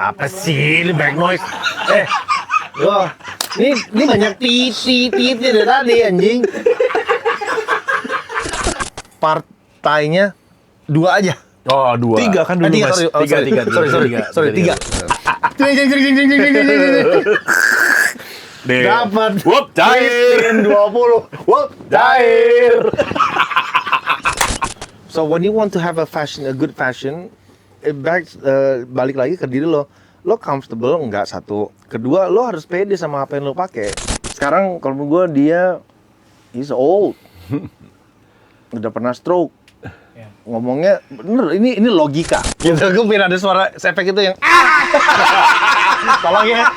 Apa sih ini back noise? Loh, ini banyak titit dari tadi anjing. Partainya 2 aja. Oh, 2. 3 kan dulu, Mas. Tiga. Sorry, 3. Dapat. Wup, cair. 20. Wup, cair. So when you want to have a good fashion, balik lagi ke diri lo comfortable enggak, satu. Kedua, lo harus pede sama apa yang lo pakai. Sekarang kalau menurut gue dia he's old. Udah pernah stroke. Ngomongnya bener, ini logika. Gitu, gue pengen ada suara efek itu yang tolong ya.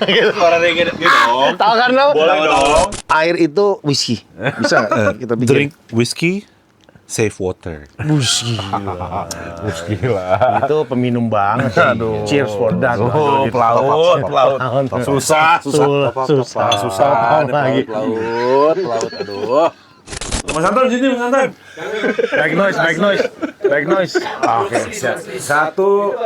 Gitu. Suara kayak gitu dong. Tahu kan lo? Boleh dong. Air itu whiskey. Bisa nggak kita bikin? Drink whiskey, save water. Gila. Itu peminum banget. Aduh. Cheers for that. Pelaut. Susah. Lagi. Pelaut. Aduh. Mas Anton sini, Mas Anton. Back noise. Oke, siap. 1, 2.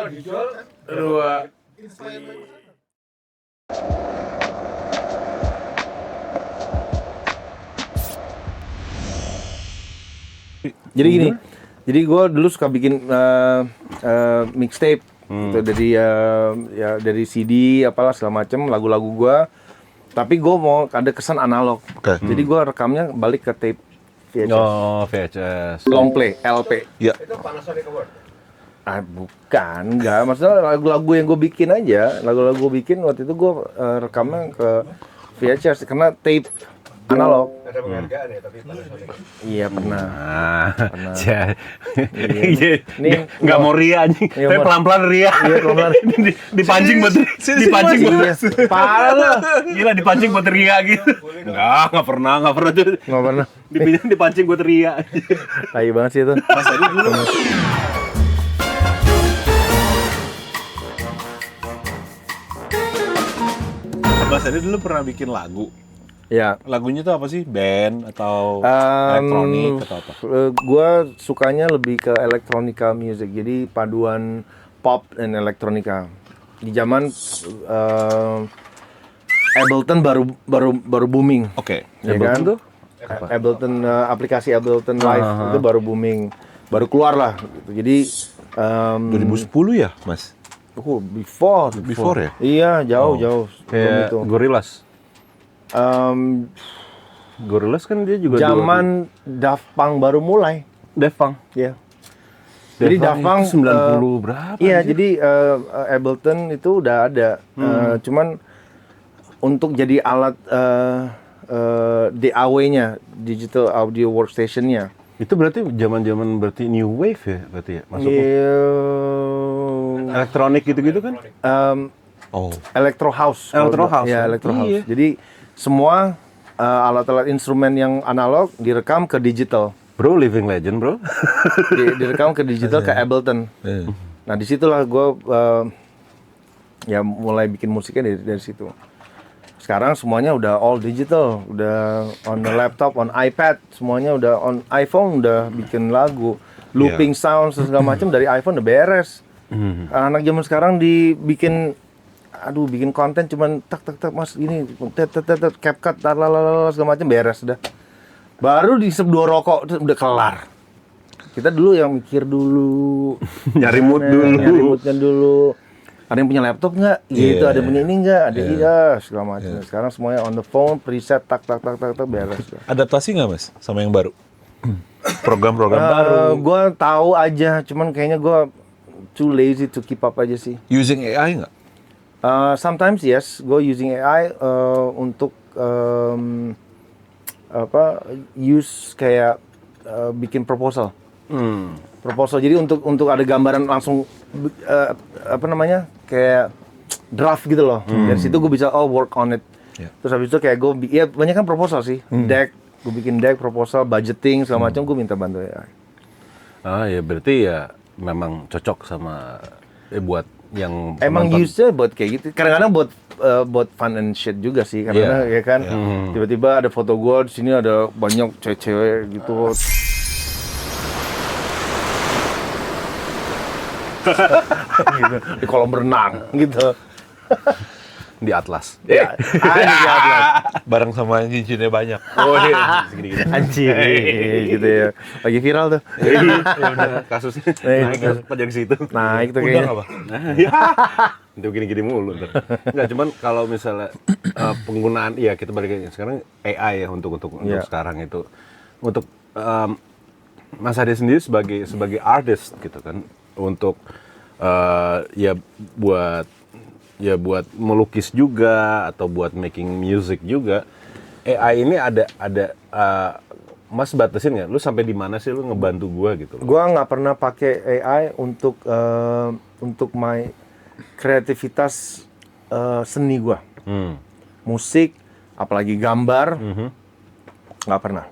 Jadi gini. Jadi gue dulu suka bikin mixtape gitu, dari CD apalah segala macem lagu-lagu gue. Tapi gue mau ada kesan analog. Oke. Jadi gue rekamnya balik ke tape VHS. Oh, VHS. Long play, LP. Ya. Bukan, enggak. Maksudnya lagu-lagu yang gue bikin aja. Lagu-lagu gue bikin waktu itu gue rekamnya ke VHS karena tape analog. Ada penghargaan ya, tapi Panasonic. Iya pernah. Nah, Iya. Nih, nggak mau ria anjing, Iya, tapi mau- pelan-pelan ria. Iya, pelan-pelan. Dipancing buat dipancing Iya, parah lo. Gila dipancing buat ria gitu. Nggak pernah tuh. Nggak pernah. Dipancing buat ria. Tai banget sih itu. Mas Adi dulu. Mas Adi dulu pernah bikin lagu. Ya. Lagunya tuh apa sih? Band atau elektronik atau apa? Gue sukanya lebih ke electronica music, jadi paduan pop dan elektronika. Di zaman Ableton baru booming, Oke. ya Ableton kan? tuh? Ableton aplikasi Ableton Live itu baru booming, baru keluar lah. Gitu. Jadi 2010 ya, Mas? before ya? Iya, jauh. Kayak Belum itu. Gorillaz. Gorillaz kan dia juga Zaman Daft Punk baru mulai, Daft Punk. ya. Jadi Daft Punk 90 berapa? Iya, anjir? jadi Ableton itu udah ada. Cuman untuk jadi alat DAW-nya, Digital Audio Workstation-nya. Itu berarti zaman-zaman berarti new wave ya berarti ya masuknya. Iya, Elektronik gitu-gitu kan? Oh. Electro House. Electro House. Ya, Electro House. Iya. Jadi semua alat-alat instrumen yang analog direkam ke digital. Bro, living legend, bro. Direkam ke digital ke Ableton. Nah, disitulah gue ya mulai bikin musiknya dari situ. Sekarang semuanya udah all digital, udah on the laptop, on iPad, semuanya udah on iPhone, udah bikin lagu, looping sound segala macam dari iPhone udah beres. Anak zaman sekarang bikin konten cuman tak mas ini CapCut lalala segala macam beres udah. Baru diisep 2 rokok udah kelar. Kita dulu yang mikir dulu, Nyari mood dulu. nyari moodnya dulu. Ada yang punya laptop nggak? Gitu. Ada yang punya ini nggak? Ada iya segala macam. Sekarang semuanya on the phone, preset tak beres. Adaptasi nggak, Mas, sama yang baru? Program-program baru. Gue tahu aja, cuman kayaknya gue too lazy to keep up aja sih. Using AI nggak? Sometimes yes, gue using AI untuk use kayak bikin proposal. Proposal, jadi untuk ada gambaran langsung kayak draft gitu loh. Dari situ gue bisa work on it. Terus habis itu kayak gue banyak kan proposal sih, deck, gue bikin deck, proposal, budgeting segala macam, gue minta bantu AI. Ah ya berarti ya memang cocok sama buat yang Emang penonton. use-nya buat kayak gitu. Kadang-kadang buat fun and shit juga sih. Karena ya kan, tiba-tiba ada foto gue di sini ada banyak cewek-cewek gitu. gitu, di kolam renang gitu. Di Atlas. Ya, Bareng sama cincinnya banyak. Oh iya, segini-gini. anjing gitu ya. Lagi viral tuh. Ya udah kasusnya naik pas dari situ. Naik tuh Undang kayaknya. apa? Itu gini-gini mulu ntar. Enggak, cuman kalau misalnya penggunaan, ya kita balik sekarang AI ya untuk Iya. sekarang itu. Untuk Mas Ade sendiri sebagai artist gitu kan, untuk ya buat melukis juga atau buat making music juga, AI ini ada Mas batasin nggak? Lu sampai di mana sih lu ngebantu gua gitu loh? Gua nggak pernah pakai AI untuk my kreativitas seni gua. Musik, apalagi gambar, nggak pernah.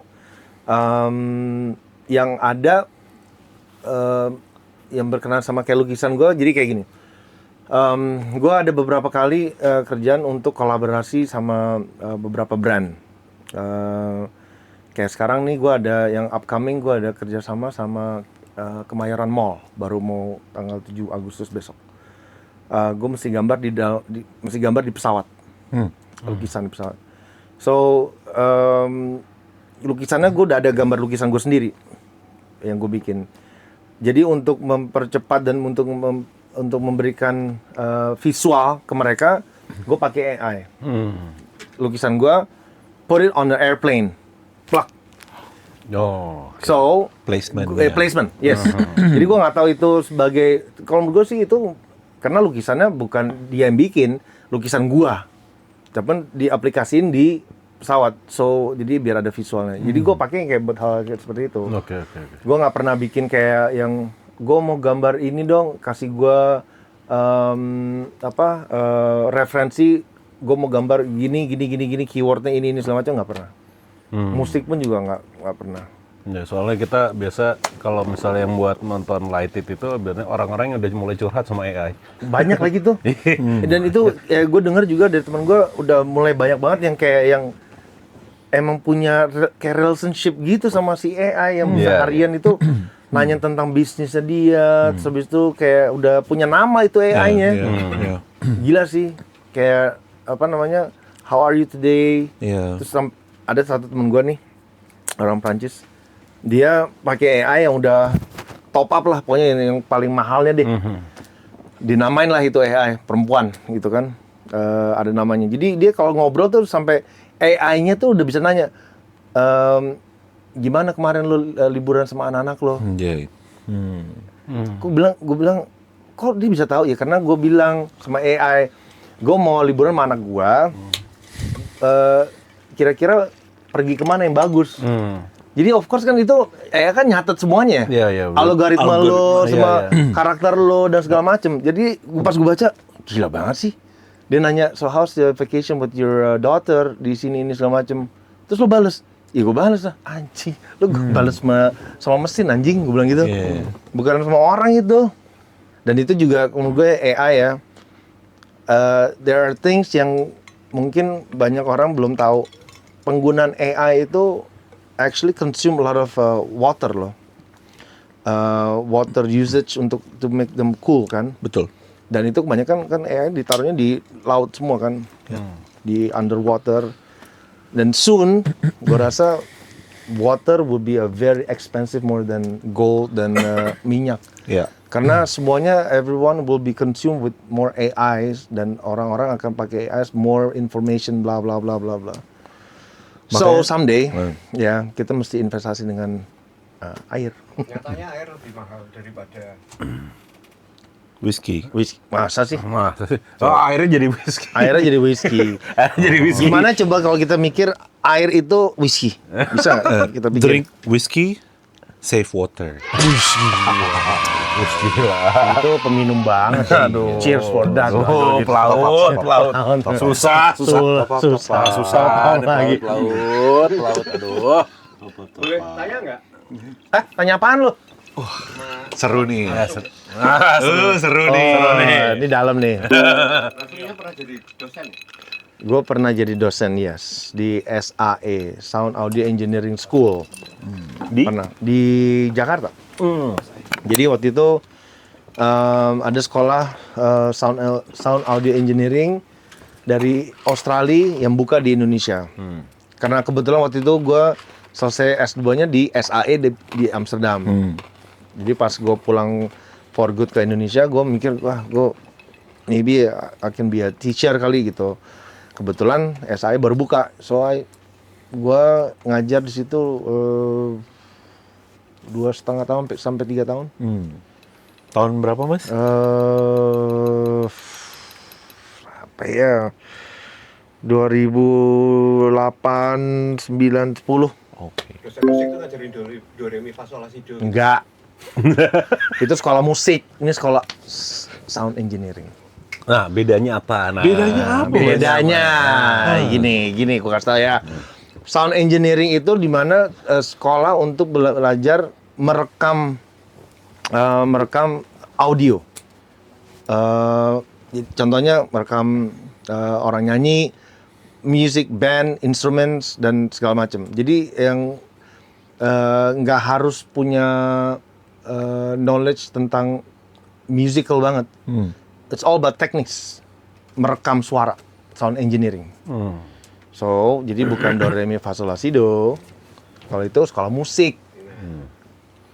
Yang ada yang berkenaan sama kayak lukisan gua, jadi kayak gini. Gue ada beberapa kali kerjaan untuk kolaborasi sama beberapa brand. Kayak sekarang nih gue ada yang upcoming, gue ada kerjasama sama Kemayoran Mall, baru mau tanggal 7 Agustus besok. Gue mesti gambar di pesawat, lukisan di pesawat. So lukisannya gue udah ada gambar lukisan gue sendiri yang gue bikin. Jadi untuk mempercepat dan untuk memberikan visual ke mereka, gue pakai AI. Lukisan gue, put it on the airplane, plug. Oh. So Placement. placement, yes. Jadi gue nggak tahu itu sebagai, kalau menurut gue sih itu karena lukisannya bukan dia yang bikin, lukisan gue, tapi diaplikasiin di pesawat. So jadi biar ada visualnya. Jadi gue pakai kayak buat hal kayak seperti itu. Oke. Gue nggak pernah bikin kayak yang gue mau gambar ini dong, kasih gue referensi, gue mau gambar gini, keywordnya ini segala macam, nggak pernah. Musik pun juga nggak pernah. Ya, soalnya kita biasa kalau misalnya yang buat nonton Light It itu biasanya orang-orang yang udah mulai curhat sama AI. Banyak lagi tuh. Dan itu ya gue dengar juga dari teman gue udah mulai banyak banget yang kayak yang emang punya kayak relationship gitu sama si AI yang seharian itu nanya tentang bisnisnya dia, terus habis itu kayak udah punya nama itu AI-nya. Gila sih. Kayak apa namanya? How are you today? Terus ada satu temen gue nih, orang Prancis. Dia pakai AI yang udah top up lah, pokoknya yang paling mahalnya deh. Dinamain lah itu AI, perempuan gitu kan. Ada namanya. Jadi dia kalau ngobrol tuh sampai AI-nya tuh udah bisa nanya, gimana kemarin lo liburan sama anak-anak lo? Gue bilang, kok dia bisa tahu ya? Karena gue bilang sama AI, gue mau liburan sama anak gue, kira-kira pergi kemana yang bagus? Jadi of course kan itu kan nyatet semuanya. Iya. Algoritma lo, sama karakter lo dan segala macem. Jadi pas gue baca, gila banget sih. Dia nanya, so how's the vacation with your daughter di sini ini segala macem. Terus lo bales, iya gue bales lah, anjing. Lo bales sama mesin anjing, gue bilang gitu. Bukan sama orang itu. Dan itu juga menurut gue AI ya. There are things yang mungkin banyak orang belum tahu. Penggunaan AI itu actually consume a lot of water loh. Water usage untuk to make them cool kan. Betul. Dan itu kebanyakan kan AI ditaruhnya di laut semua kan. Di underwater. Dan soon gue rasa water will be a very expensive more than gold dan minyak. Karena semuanya everyone will be consumed with more AIs dan orang-orang akan pakai AIs, more information bla bla bla bla bla. So someday ya kita mesti investasi dengan air. Nyatanya air lebih mahal daripada Whisky. Masa sih? Oh, akhirnya jadi whisky. Airnya jadi whisky. Jadi whisky. Gimana coba kalau kita mikir air itu whisky? Bisa nggak kita pikir? Drink whiskey, save water. Itu peminum banget. Aduh. Cheers for that. Oh, pelaut. Susah. Lagi. Pelaut. Aduh. boleh tanya nggak? Tanya apaan lu? Seru nih. Seru Ini dalam nih. Rasanya pernah jadi dosen? Gue pernah jadi dosen, yes, di SAE, Sound Audio Engineering School. Pernah di Jakarta. Jadi waktu itu ada sekolah sound audio engineering dari Australia yang buka di Indonesia. Karena kebetulan waktu itu gue selesai S2-nya di SAE di Amsterdam. Jadi pas gue pulang for good ke Indonesia, gue mikir, wah gue maybe I can be a teacher kali gitu. Kebetulan SAE baru buka, so gue ngajar di situ 2,5 tahun sampai 3 tahun. Tahun berapa, Mas? Apa ya? 2008, 9, 10. Oke. Dosen musik tuh ngajarin do re mi fa sol la si do. Enggak. Itu sekolah musik, ini sekolah sound engineering. Nah, bedanya apa? Nah, Bedanya gini aku kasih tau ya. Sound engineering itu di mana sekolah untuk belajar merekam audio. Contohnya merekam orang nyanyi, music, band, instruments dan segala macam. Jadi yang nggak harus punya knowledge tentang musical banget. It's all about techniques, merekam suara, sound engineering. So, jadi bukan do re mi fa sol la si do. Kalau itu sekolah musik.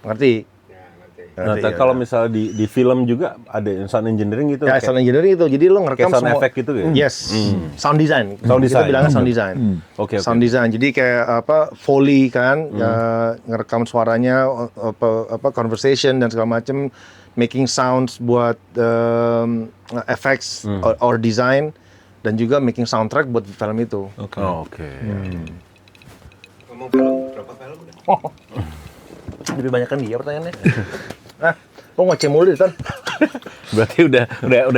Ngerti? Ya, ngerti. Nah, Ngerti, ya. kalau misalnya di film juga ada sound engineering gitu. Ya, sound engineering itu. Jadi lo ngerekam kayak sound semua. effect gitu ya? Yes. Sound design. Sound Kita design. bilangnya sound design. Oke. Sound design. Jadi kayak Foley kan, ngerekam suaranya, conversation dan segala macam, making sounds buat effects or design, dan juga making soundtrack buat film itu. Oke. Oke. Ngomong film, berapa film udah? Lebih banyak kan dia pertanyaannya. Lo ngoceh mulu Tan. Berarti udah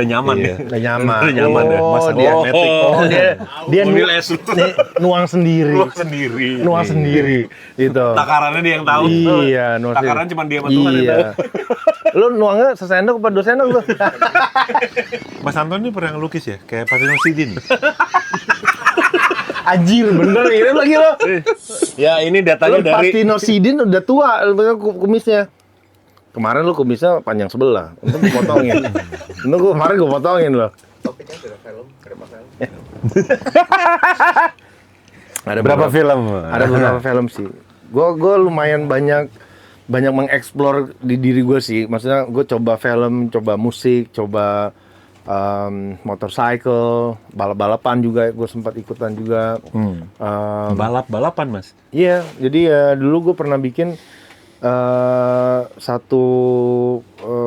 nyaman ya. Udah nyaman. Udah nyaman ya. Oh, dia nuang sendiri. Nuang sendiri. Gitu. Takarannya dia yang tahu. Iya, nuang sendiri. Takaran cuma dia sama Tuhan yang tahu. Lu nuangnya sesendok apa 2 sendok lu? Mas Anton ini pernah ngelukis ya? Kayak Patino Sidin. Anjir, bener ini lagi lo. Ya, ini datanya Lu dari Patino Sidin udah tua kumisnya. Kemarin lu kumisnya panjang sebelah. Untung gue potongin. Kemarin gue potongin loh. Topiknya adalah film, berapa film? Ada berapa film? Ada beberapa film sih. Gue lumayan banyak mengeksplor di diri gue sih. Maksudnya gue coba film, coba musik, coba motorcycle, balap-balapan juga gue sempat ikutan juga. Balap-balapan, Mas? Iya, jadi ya dulu gue pernah bikin satu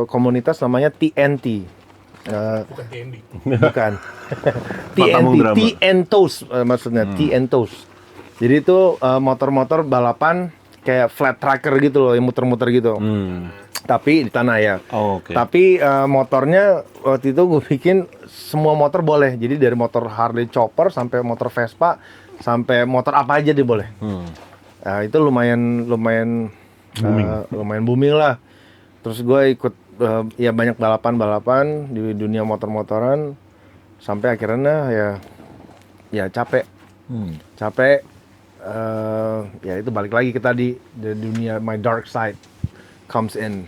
komunitas namanya TNT. Bukan TND. Bukan. Matamu TNT, drama. TNTOS maksudnya, TNTOS. Jadi itu motor-motor balapan kayak flat tracker gitu loh, yang muter-muter gitu. Tapi di tanah ya. Oh, oke. Tapi motornya waktu itu gue bikin semua motor boleh. Jadi dari motor Harley Chopper sampai motor Vespa sampai motor apa aja dia boleh. Itu lumayan booming lah. Terus gue ikut ya banyak balapan di dunia motor-motoran sampai akhirnya ya capek. Ya itu balik lagi ke tadi, di dunia my dark side comes in.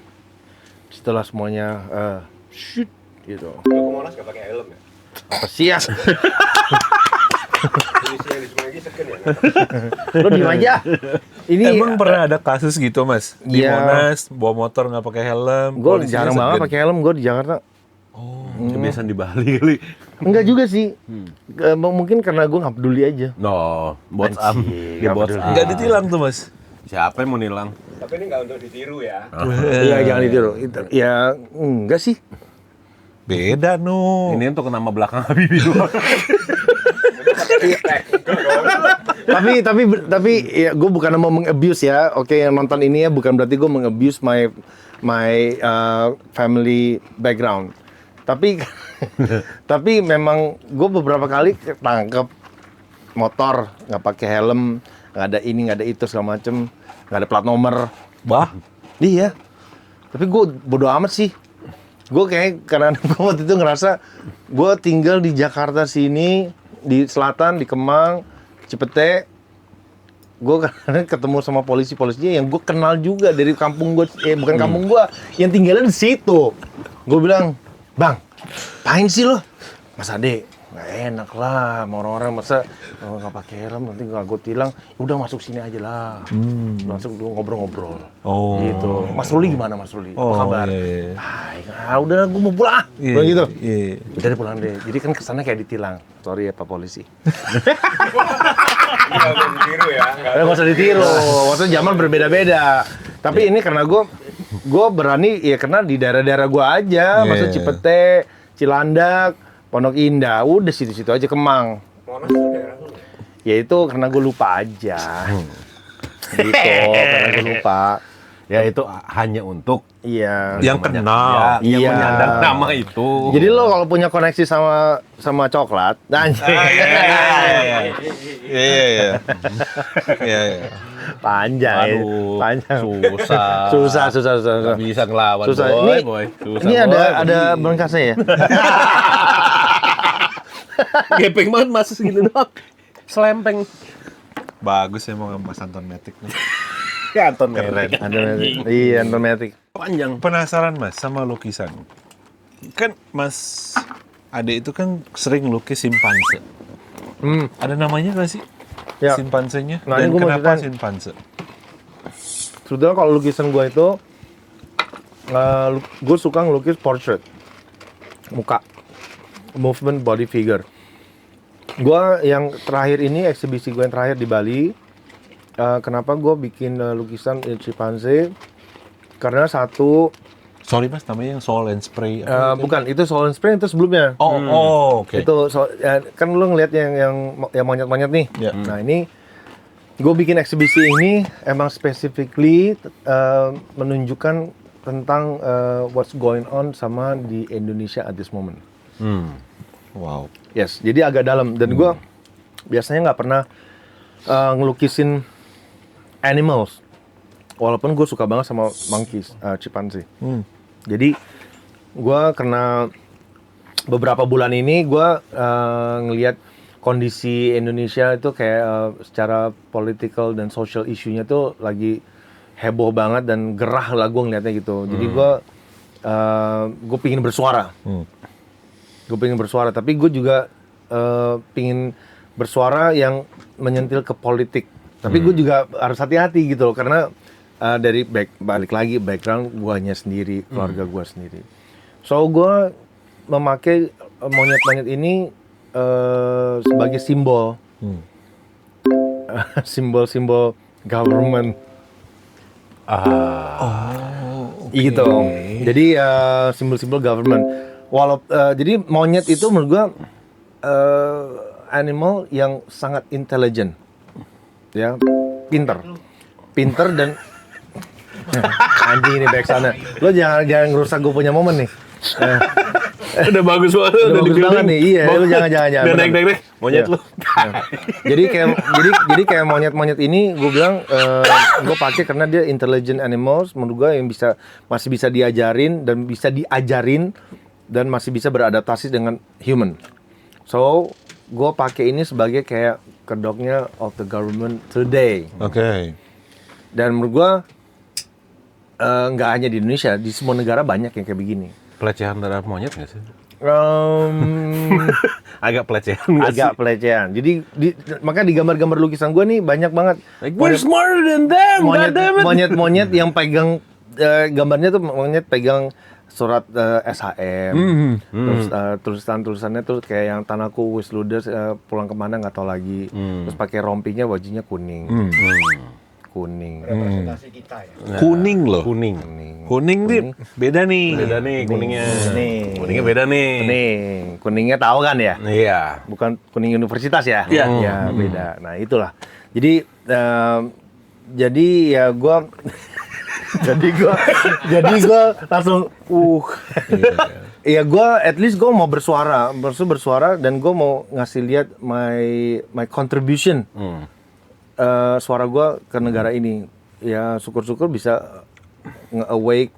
Setelah semuanya shoot gitu. Lu ke Monas gak pakai helm ya? Apa sih ya? Polisi yang di Semanggi segen ya? Lo diem aja. Ini Emang pernah ada kasus gitu, Mas? Di Iya. Monas, bawa motor nggak pakai helm. gue polisinya jarang banget segan. pakai helm gue di Jakarta. Kebiasaan di Bali kali. Enggak juga sih. Mungkin karena gue nggak peduli aja. No, bots am. Anjing, Dia nggak bots peduli. am. Nggak ditilang tuh, Mas? Siapa yang mau nilang? Tapi ini nggak untuk ditiru ya. Iya jangan ditiru. Ya enggak sih. Beda, no. Ini untuk nama belakang Habibie doang. tapi ya gue bukan mau meng-abuse ya. Oke, yang nonton ini ya bukan berarti gue meng-abuse my family background. Tapi memang gue beberapa kali ketangkep motor nggak pakai helm, nggak ada ini nggak ada itu segala macem, nggak ada plat nomor. Bah, Iya. Tapi gue bodo amat sih. Gue kayak karena gue waktu itu ngerasa gue tinggal di Jakarta sini, di selatan, di Kemang, Cipete. Gue kadang ketemu sama polisi-polisinya yang gue kenal juga dari kampung gue, bukan kampung gue, yang tinggalnya di situ. Gue bilang, bang, apain sih lo? Mas Ade, nggak enak lah, sama orang-orang masa nggak pakai helm nanti gue tilang, udah masuk sini aja lah, langsung ngobrol-ngobrol. Oh. Gitu. Mas Ruli gimana Mas Ruli? Oh, Apa kabar? iya. Udah gue mau pulang. Iya, Bilang gitu. iya. Udah deh pulang deh. Jadi kan kesannya kayak ditilang. Sorry ya Pak Polisi. Nggak usah ditiru ya. Nggak usah ditiru. Waktu zaman berbeda-beda. Tapi ini karena gue berani ya karena di daerah-daerah gue aja. Maksudnya Cipete, Cilandak, Pondok Indah. Udah situ-situ aja Kemang. Monas tuh daerah lu. Ya itu karena gue lupa aja. Gitu, karena gue lupa. Ya itu hanya untuk Iya. Yang kenal. yang Iya. menyandang nama itu. Jadi lo kalau punya koneksi sama coklat, anjir. Iya. Iya. Panjang ya. Aduh, Panjang. susah. Susah. Nggak bisa ngelawan, Susah. boy. Susah, Ini boy. ada berkasnya ya? Gepeng banget masuk segitu doang. Selempeng. Bagus emang Mas Anton Matic nih. Ya Anton Keren. Matic. Iya, Anton Matic. Panjang. Penasaran Mas sama lukisan. Kan Mas Ade itu kan sering lukis simpanse. Ada namanya nggak sih? Ya. Simpansenya? Nah, ini Dan gua mau kenapa ceritain. simpanse? Sebetulnya kalau lukisan gue itu, gue suka ngelukis portrait, muka, movement body figure. Gue yang terakhir ini, eksibisi gue yang terakhir di Bali, kenapa gue bikin lukisan chimpanzee? Karena satu, Sorry Mas, namanya yang Soul and Spray. bukan, itu Soul and Spray itu sebelumnya. Oke. Itu kan lu ngeliat yang monyet-monyet nih. Ya. Nah ini gue bikin eksibisi ini emang specifically menunjukkan tentang what's going on sama di Indonesia at this moment. Wow. Yes, jadi agak dalam dan gue biasanya nggak pernah ngelukisin animals, walaupun gue suka banget sama monkeys, chimpanzee. Jadi gue karena beberapa bulan ini gue ngelihat kondisi Indonesia itu kayak secara political dan social issue-nya tuh lagi heboh banget dan gerah lah gue ngeliatnya gitu. Jadi gue pingin bersuara. Gue pengen bersuara, tapi gue juga pingin bersuara yang menyentil ke politik. Tapi gue juga harus hati-hati gitu loh, karena dari balik lagi background guanya sendiri, keluarga gue sendiri. So gue memakai monyet-monyet ini sebagai simbol, simbol-simbol government. Gitu. Jadi simbol-simbol government. Jadi monyet itu menurut gua animal yang sangat intelligent, ya, pinter dan anjing ini back sana. Lo jangan ngerusak gue punya momen nih. Udah bagus banget. Udah bagus banget nih, iya. Lo jangan. Udah naik monyet Iya. lu. Jadi kayak monyet-monyet ini gue bilang gue pakai karena dia intelligent animals menurut gue yang masih bisa diajarin dan bisa diajarin dan masih bisa beradaptasi dengan human. So gue pakai ini sebagai kayak kedoknya of the government today. Oke. Dan menurut gue nggak hanya di Indonesia, di semua negara banyak yang kayak begini. Pelecehan terhadap monyet nggak sih? Agak pelecehan nggak sih? Agak pelecehan. Jadi makanya di gambar-gambar lukisan gue nih banyak banget Like, we're smarter than them, goddammit. monyet yang pegang gambarnya tuh monyet pegang surat SHM, terus tulisannya tuh kayak yang tanahku wis ludes, pulang kemana nggak tahu lagi, terus pakai rompinya bajunya kuning, kuning, Representasi kita ya. Kuning loh. Kuning. Kuning nih beda nih. Beda nih kuningnya. Kuning. Kuningnya beda nih. kuningnya tahu kan ya? Iya. Bukan kuning universitas ya? Iya. Ya beda. Nah itulah. Jadi ya gue jadi gue langsung ya gue at least gue mau bersuara dan gue mau ngasih lihat my contribution suara gue ke negara ini. Ya syukur-syukur bisa nge-awake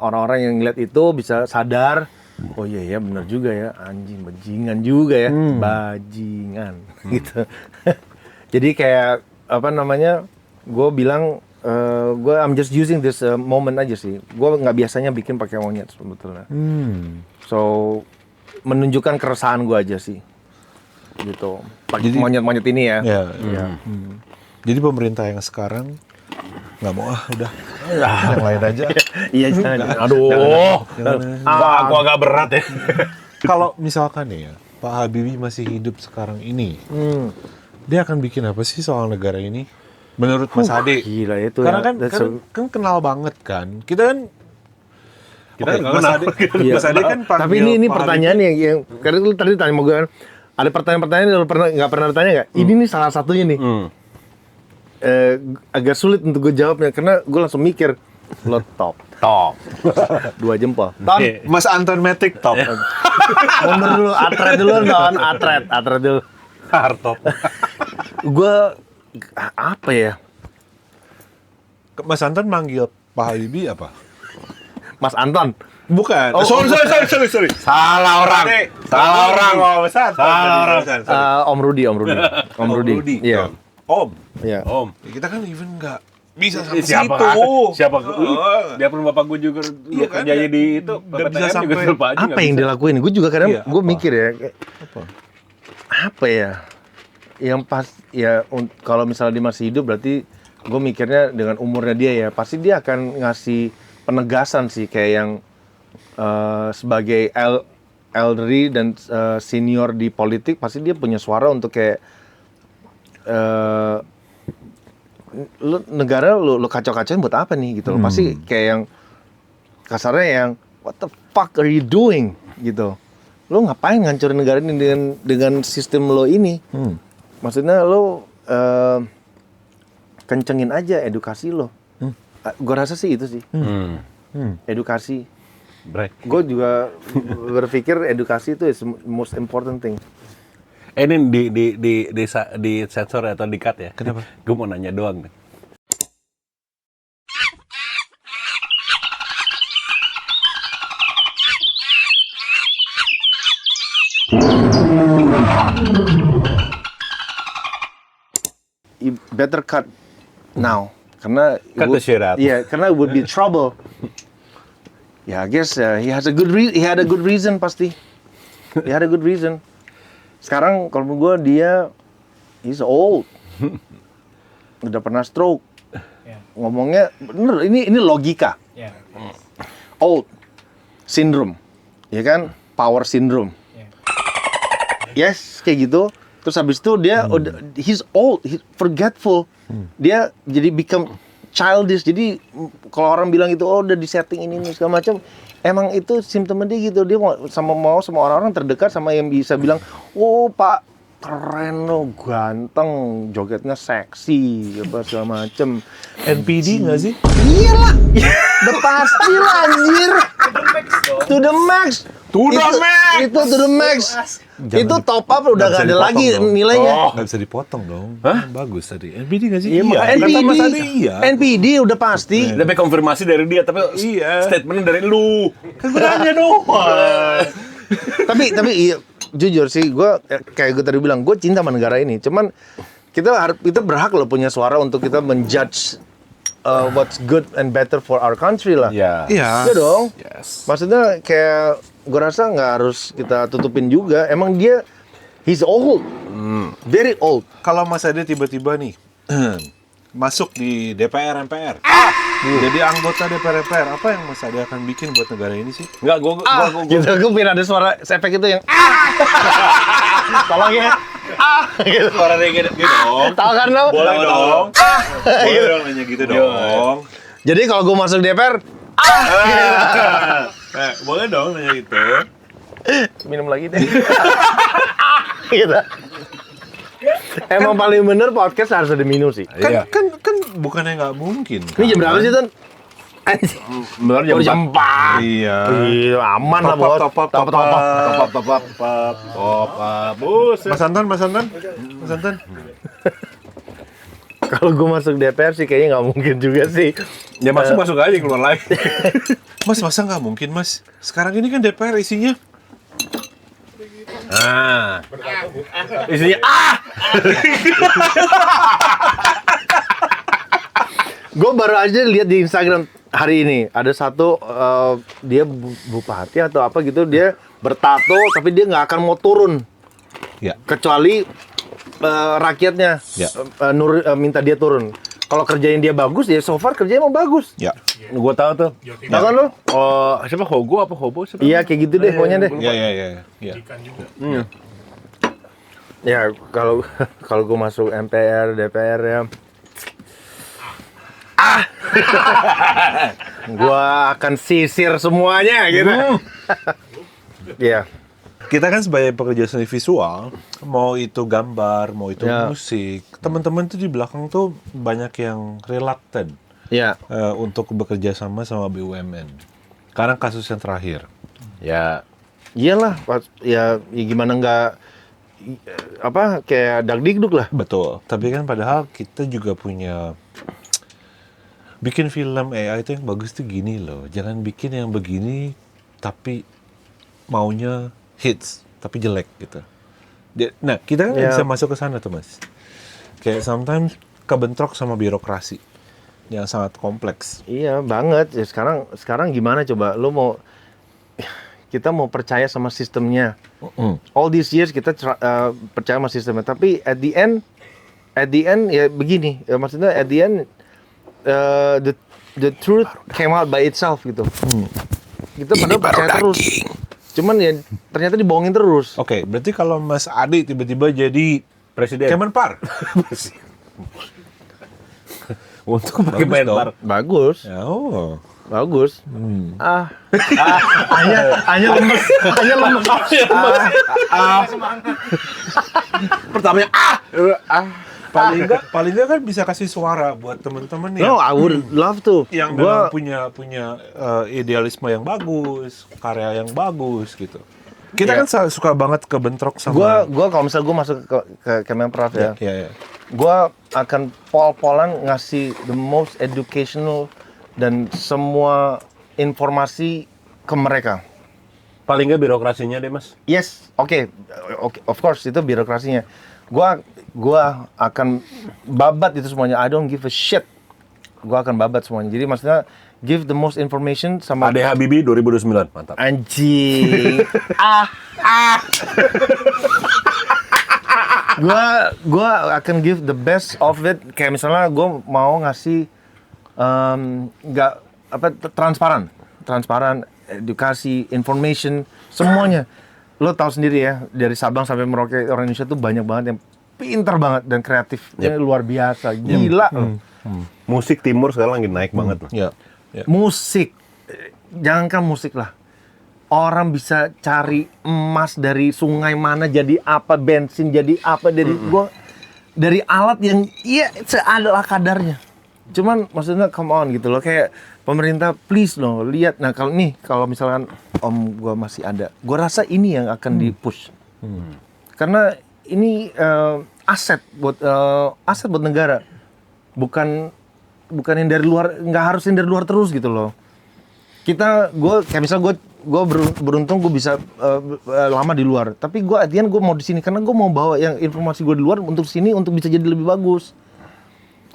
orang-orang yang ngeliat itu bisa sadar, oh iya ya benar juga ya, anjing bajingan juga ya, bajingan gitu. Jadi kayak apa namanya, gue bilang I'm just using this moment aja sih. Gue nggak biasanya bikin pakai monyet sebetulnya. So menunjukkan keresahan gue aja sih, gitu. Pakai monyet-monyet ini ya. Ya. Jadi pemerintah yang sekarang nggak mau udah yang lain aja. Iya, jangan. Aduh, aku agak berat ya. Kalau misalkan nih ya, Pak Habibie masih hidup sekarang ini, dia akan bikin apa sih soal negara ini? Menurut Mas Ade? Gila itu. Karena ya, kan kenal banget kan. Kita Kita nggak Mas kenal. Ade, Iya. Mas Ade kan panggil Tapi ini Pak pertanyaan yang karena lu tadi tanya mau gue kan, ada pertanyaan-pertanyaan yang lu nggak pernah ditanya nggak? Ini nih salah satunya nih. Agak sulit untuk gue jawabnya karena gue langsung mikir lo top 2 jempol. Habibie. Mas Anton Matic top. Mundur dulu, atret dulu Don, atret dulu. Hartop. Gue apa ya? Mas Anton manggil Pak Habibie apa? Mas Anton. Bukan. Oh, sorry. Salah orang. Salah orang. Salah orang. Om Rudi. Iya. Om. Iya. Om. Ya, kita kan even nggak bisa sampai Siapa? situ. Siapa? Dia pun bapak gue juga Iya kan, kerjanya di itu. nggak bisa PPTN juga sampai- tetap aja Apa nggak yang bisa. dilakuin? Gue juga kadang Iya, gue apa? mikir ya. Apa ya? Yang pas ya kalau misalnya dia masih hidup berarti gue mikirnya dengan umurnya dia ya pasti dia akan ngasih penegasan sih kayak yang sebagai elderly dan senior di politik pasti dia punya suara untuk kayak negara lu kacau-kacauin buat apa nih gitu loh. Pasti kayak yang kasarnya yang what the fuck are you doing gitu. Lo ngapain ngancurin negara ini dengan sistem lo ini? Maksudnya lo kencengin aja edukasi lo. Gue rasa sih itu sih. Edukasi. Break. Gue juga berpikir edukasi itu is most important thing. Ini di sensor atau di cut ya? Kenapa? Gue mau nanya doang nih. You better cut now karena Cut the shit out. Iya, karena it would be trouble. Ya, I guess he had a good reason pasti. He had a good reason. Sekarang kalau menurut gue dia he's old. Udah pernah stroke. Ngomongnya bener ini logika. Old syndrome. Ya kan? Power syndrome. Yes, kayak gitu. Terus habis itu dia udah he's old, he's forgetful. Dia jadi become childish. Jadi kalau orang bilang itu udah di setting ini segala macam, emang itu simptomnya dia gitu. Dia mau sama orang-orang terdekat sama yang bisa bilang, "Oh, Pak, keren lo, ganteng, jogetnya seksi, apa segala macem." NPD nggak sih? Iyalah. Udah pasti lah anjir. To the max. To the max. Itu to the max. Itu top up udah gak ada lagi dong. nilainya. Nggak bisa dipotong dong. Bagus tadi. NPD nggak sih? Iya, Kata Mas Ade, NPD. iya. NPD udah pasti. Tapi konfirmasi dari dia, tapi statementnya dari lu. Kan gue nanya doang. tapi iya, jujur sih gue kayak gue tadi bilang gue cinta sama negara ini. Cuman kita berhak loh punya suara untuk kita menjudge what's good and better for our country lah. Iya. Iya dong. Yes. Maksudnya kayak gue rasa nggak harus kita tutupin juga. Emang dia he's old, very old. Kalau Mas Ade tiba-tiba nih masuk di DPR MPR, jadi anggota DPR MPR, apa yang Mas Ade akan bikin buat negara ini sih? Enggak, gue Gitu, gue pengen ada suara efek itu yang tolong ya. Gitu. Suara kayak gitu dong. Tahu kan lo? Boleh dong. Boleh dong nanya gitu dong. Jadi kalau gue masuk DPR, Boleh dong nanya gitu. minum lagi deh. Gitu. Emang paling bener podcast harus ada minum sih. Iya. Kan bukannya nggak mungkin. Ini jam berapa sih, Ton? Benar Oh, jam 4. Iya. Iya, aman lah, Bos. Top up. Buset. Mas Anton. Kalau gue masuk DPR sih kayaknya nggak mungkin juga sih. Ya masuk aja, keluar lagi. Mas, masa nggak mungkin, Mas? Sekarang ini kan DPR isinya Nah. Isinya Gue baru aja lihat di Instagram hari ini ada satu dia bupati atau apa gitu, dia bertato tapi dia nggak akan mau turun Ya. kecuali rakyatnya Ya. minta dia turun. Kalau kerjain dia bagus, ya so far kerjanya mau bagus. Ya. Gua tahu tuh. Tahu kan lo? Oh, siapa Hogo apa Hobo siapa? Iya kayak gitu deh pokoknya deh. Ya. Ya kalau kalau gue masuk MPR, DPR ya, gue akan sisir semuanya gitu. Iya. Kita kan sebagai pekerja seni visual, mau itu gambar, mau itu Ya. musik, teman-teman tuh di belakang tuh banyak yang reluctant Iya. untuk bekerja sama BUMN. Karena kasus yang terakhir. Ya, Iyalah, ya gimana nggak apa kayak dagdikduk lah. Betul. Tapi kan padahal kita juga punya bikin film AI itu yang bagus tuh gini loh. Jangan bikin yang begini tapi maunya hits tapi jelek gitu. Nah, kita kan Ya. bisa masuk ke sana tuh, Mas. Kayak sometimes kebentrok sama birokrasi yang sangat kompleks. Iya banget. Ya sekarang gimana coba? Lo mau kita mau percaya sama sistemnya. All these years kita percaya sama sistemnya, tapi at the end ya begini. Ya, maksudnya at the end the truth came out by itself gitu. Kita padahal percaya terus. Cuman ya ternyata dibohongin terus. Oke, berarti kalau Mas Ade tiba-tiba jadi presiden. Kemenpar. Untuk pakai Bagus Menpar. Bagus. Ya, oh. Bagus. Hanya lemes. Pertamanya Paling nggak kan bisa kasih suara buat teman-teman nih. No, I would love to. Yang memang punya idealisme yang bagus, karya yang bagus gitu. Kita kan suka banget kebentrok sama. Gua kalau misalnya gua masuk ke Kemenparekraf ya, Ya. gua akan pol-polan ngasih the most educational dan semua informasi ke mereka. paling nggak birokrasinya deh, Mas. Yes, oke, of course itu birokrasinya. Gua akan babat itu semuanya. I don't give a shit. Gua akan babat semuanya. Jadi maksudnya give the most information sama Ade Habibie 2029, mantap. anjing. Gua akan give the best of it. Kayak misalnya gua mau ngasih nggak transparan, edukasi, information, semuanya. Lo tahu sendiri ya, dari Sabang sampai Merauke orang Indonesia tuh banyak banget yang pintar banget dan kreatif. Ini luar biasa, gila loh. Musik timur sekarang lagi naik banget loh. Ya. Musik, jangankan musik lah. Orang bisa cari emas dari sungai mana jadi apa, bensin jadi apa, dari alat yang iya seadanya kadarnya. Cuman maksudnya come on gitu loh, kayak pemerintah please loh lihat. Nah kalau misalkan om gua masih ada, gua rasa ini yang akan di-push. Karena ini aset buat negara. Bukan yang dari luar, nggak harus yang dari luar terus gitu loh. Kayak misal gue beruntung gue bisa lama di luar, tapi gue at the end gue mau di sini karena gue mau bawa yang informasi gue di luar untuk sini untuk bisa jadi lebih bagus,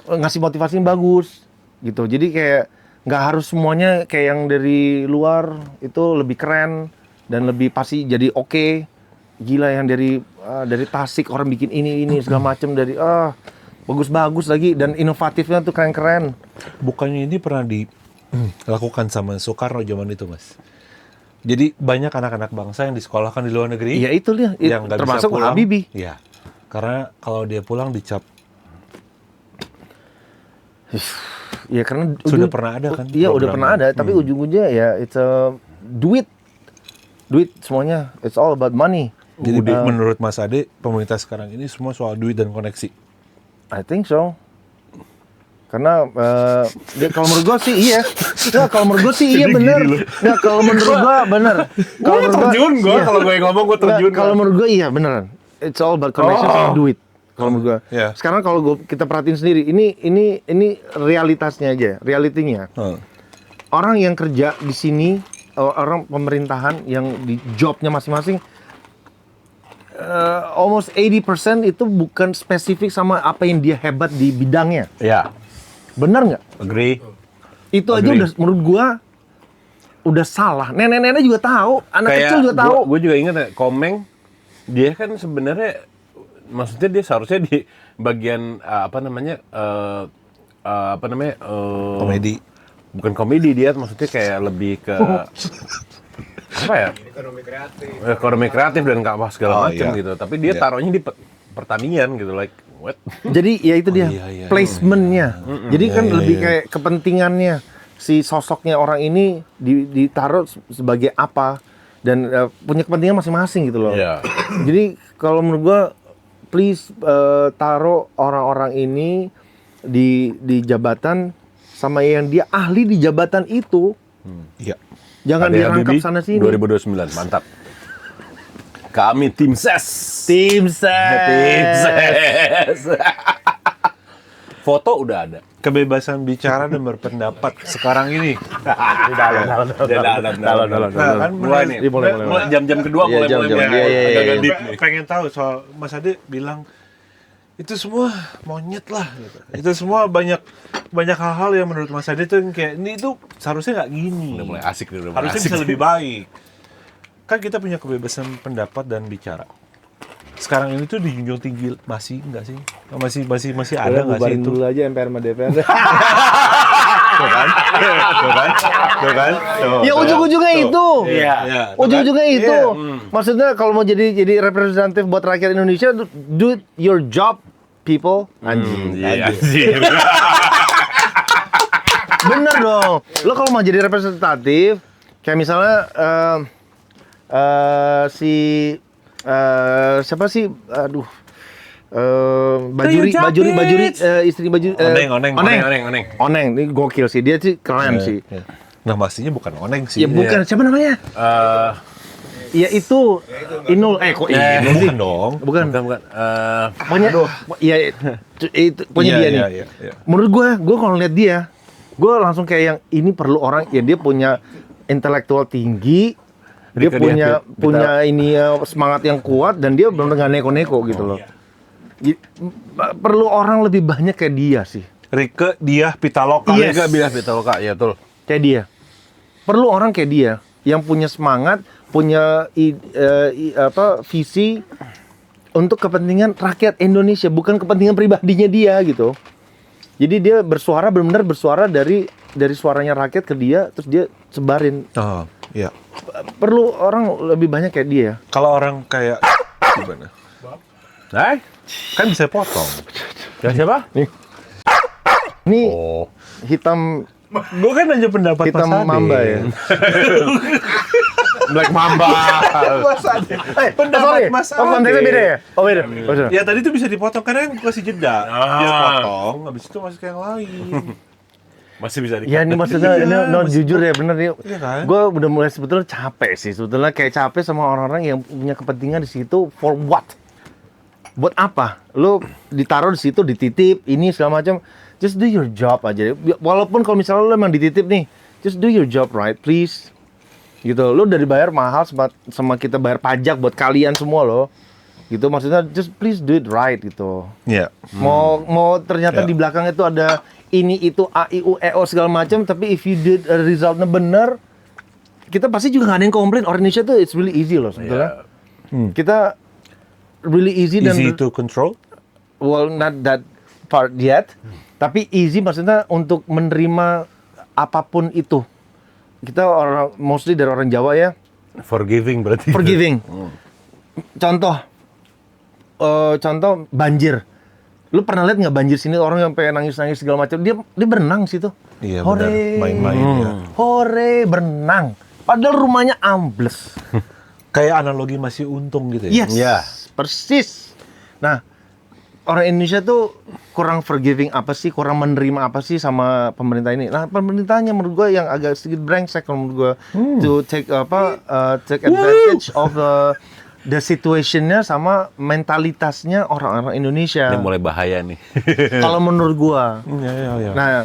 ngasih motivasi yang bagus gitu. Jadi kayak nggak harus semuanya kayak yang dari luar itu lebih keren dan lebih pasti jadi oke. Gila yang dari Tasik orang bikin ini segala macem dari bagus-bagus lagi dan inovatifnya tuh keren-keren. Bukannya ini pernah dilakukan sama Soekarno zaman itu, Mas? Jadi banyak anak-anak bangsa yang disekolahkan di luar negeri. Iya itu dia, yang nggak bisa termasuk pulang. Habibie. Iya, karena kalau dia pulang dicap. Iya karena Sudah pernah ada kan Iya udah programnya? pernah ada, tapi ujung-ujungnya ya it's duit semuanya. It's all about money. Jadi menurut Mas Ade, pemerintah sekarang ini semua soal duit dan koneksi. I think so. Karena kalau menurut gua sih iya. Nah, kalau menurut gua sih iya benar. Nah, kalau menurut gua benar. Kalau menurut terjun gua, gua kalau gue ngomong gue terjun. Kalau menurut gua iya beneran. It's all about connection sama duit. Kalau menurut gua. Iya. Sekarang kalau kita perhatiin sendiri, ini realitasnya aja, realitinya. Orang yang kerja di sini, orang pemerintahan yang di jobnya masing-masing, almost 80% itu bukan spesifik sama apa yang dia hebat di bidangnya. Ya. Bener nggak? Agree. Itu aja Agree. udah menurut gua udah salah. Nenek-nenek juga tahu, anak kecil juga tahu. Gue juga ingat ya, Komeng dia kan sebenarnya maksudnya dia seharusnya di bagian Komedi. bukan komedi, dia maksudnya kayak lebih ke apa ya? Ekonomi kreatif dan apa segala macam iya. gitu. Tapi dia Iya. taruhnya di pertanian gitu, like what? Jadi ya itu dia iya, placementnya. Jadi kan Iya, lebih iya. kayak kepentingannya si sosoknya orang ini ditaruh sebagai apa dan punya kepentingan masing-masing gitu loh. Iya. Jadi kalau menurut gua please taruh orang-orang ini di jabatan sama yang dia ahli di jabatan itu. Iya. Jangan Ade dirangkap Habibie, sana sini. 2029, mantap. Kami tim ses. Tim ses. Tim ses. Foto udah ada. Kebebasan bicara dan berpendapat sekarang ini. Dalam. Nah, kan Mulai nih. Mulai. Jam-jam kedua Iya, mulai jam-jam. mulai Iya, iya, iya. agak deep nih. pengen tahu soal Mas Ade bilang itu semua monyet lah gitu. Itu semua banyak hal-hal yang menurut Mas Ade tuh yang kayak ini tuh seharusnya nggak gini. Udah mulai asik nih, udah mulai Harusnya asik. bisa lebih baik. Kan kita punya kebebasan pendapat dan bicara. Sekarang ini tuh dijunjung tinggi masih enggak sih? Masih ada nggak sih itu? dulu aja MPR sama DPR. Tuh kan? Ya ujung-ujungnya itu. Iya. Ujung-ujungnya itu. Iya. Maksudnya kalau mau jadi representatif buat rakyat Indonesia, do your job, people. Anjing. Iya, Anjing. anjir. Bener dong. Lo kalau mau jadi representatif, kayak misalnya siapa sih? Aduh. Bajuri, istri Bajuri. Oneng. Oneng, ini gokil sih. Dia sih keren sih. Iya. Nah, pastinya bukan Oneng sih. Ya bukan, siapa namanya? Ya itu Inul, kok Inul sih? Bukan dong. Bukan. Bukan. Pokoknya, ya itu pokoknya dia nih. Iya. Menurut gue kalau lihat dia, gue langsung kayak yang ini perlu orang ya dia punya intelektual tinggi, dia Rika punya ini semangat yang kuat dan dia benar-benar nggak neko-neko gitu loh. Perlu orang lebih banyak kayak dia sih. Rike Diah Pitaloka. Yes. Enggak bilang Pitaloka, ya betul. Kayak dia. Perlu orang kayak dia yang punya semangat, punya visi untuk kepentingan rakyat Indonesia, bukan kepentingan pribadinya dia gitu. Jadi dia benar-benar bersuara dari suaranya rakyat ke dia, terus dia sebarin. Oh, iya. Perlu orang lebih banyak kayak dia. Kalau orang kayak gimana? Hai, Kan bisa potong. ya siapa? Ini Oh, hitam Gue kan nanya pendapat hitam Mas Ade. mamba ya. Black Mamba. Mas Ade. Pendapat Sorry. Mas Ade. Oh, konteksnya beda ya? Oh, beda. Oh, beda. Ya tadi tuh bisa dipotong karena kan gue kasih jeda. Dia potong, habis itu masuk ke yang lain. Masih bisa Ya ini maksudnya Iya, ini no, masih- jujur ya bener nih. Iya kan? Gue udah mulai sebetulnya capek sih. Sebetulnya kayak capek sama orang-orang yang punya kepentingan di situ for what? Buat apa? Lu ditaruh di situ, dititip, ini segala macam. Just do your job aja. Walaupun kalau misalnya lu emang dititip nih, just do your job right, please. Gitu. Lu udah dibayar mahal sama kita bayar pajak buat kalian semua loh. Gitu maksudnya just please do it right gitu. Iya. Mau ternyata Ya. di belakang itu ada ini itu A I U E O segala macam, tapi if you did resultnya bener, kita pasti juga nggak ada yang komplain. Orang Indonesia tuh it's really easy loh sebetulnya. Kita really easy dan Easy to control. well not that part yet, tapi easy maksudnya untuk menerima apapun itu. Kita orang mostly dari orang Jawa ya, Forgiving berarti. forgiving. Contoh banjir. Lu pernah lihat nggak banjir sini orang yang pengen nangis segala macam, dia berenang situ. Iya benar. Main-main ya. Hore, berenang. Padahal rumahnya ambles. Kayak analogi masih untung gitu ya. Yes. Iya. Persis. Nah, orang Indonesia tuh kurang forgiving apa sih, kurang menerima apa sih sama pemerintah ini. Nah, pemerintahnya menurut gue yang agak sedikit brengsek kalau menurut gue to take advantage of the situationnya sama mentalitasnya orang-orang Indonesia. Ini mulai bahaya nih. Kalau menurut gue. Iya. Nah,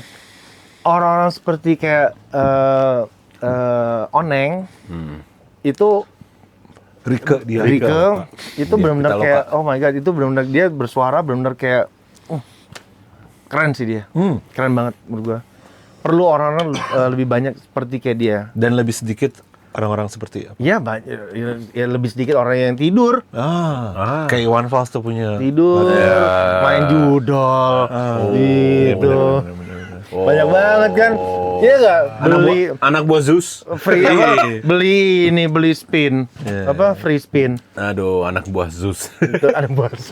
orang-orang seperti kayak Oneng itu Rike dia. Rike itu benar-benar Pitaloka. kayak oh my god, itu benar-benar dia bersuara benar-benar kayak keren sih dia. Keren banget menurut gua. Perlu orang-orang lebih banyak seperti kayak dia. Dan lebih sedikit orang-orang seperti apa? Ya, ya lebih sedikit orang yang tidur. Kayak Iwan Fals tuh punya. Tidur, main judol, gitu. Banyak banget kan? Iya nggak? Beli Anak buah Zeus. free apa? Beli spin. Apa? Free spin. Aduh, anak buah Zeus. Itu ada bos.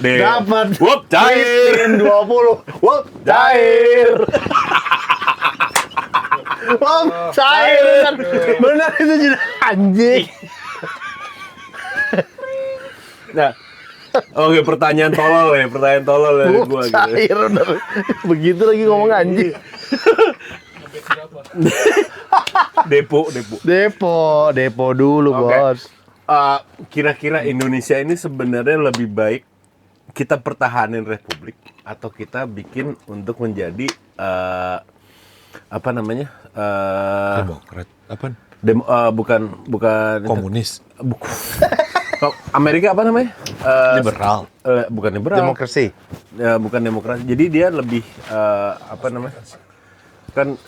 Dapat. Wup, cair. Spin 20. Wup, cair. Wup, cair. Benar itu juga anjing. Nah, oke, pertanyaan tolol dari Wup, gua gitu. cair. Bener. Begitu lagi ngomong anjing. Depo dulu, Oke. bos. Kira-kira Indonesia ini sebenarnya lebih baik kita pertahanin republik atau kita bikin untuk menjadi apa namanya? Demokrat. Apa? Bukan Komunis. Kalau Amerika apa namanya? Liberal. Bukan liberal. Demokrasi. Bukan demokrasi. Jadi dia lebih apa namanya? Kan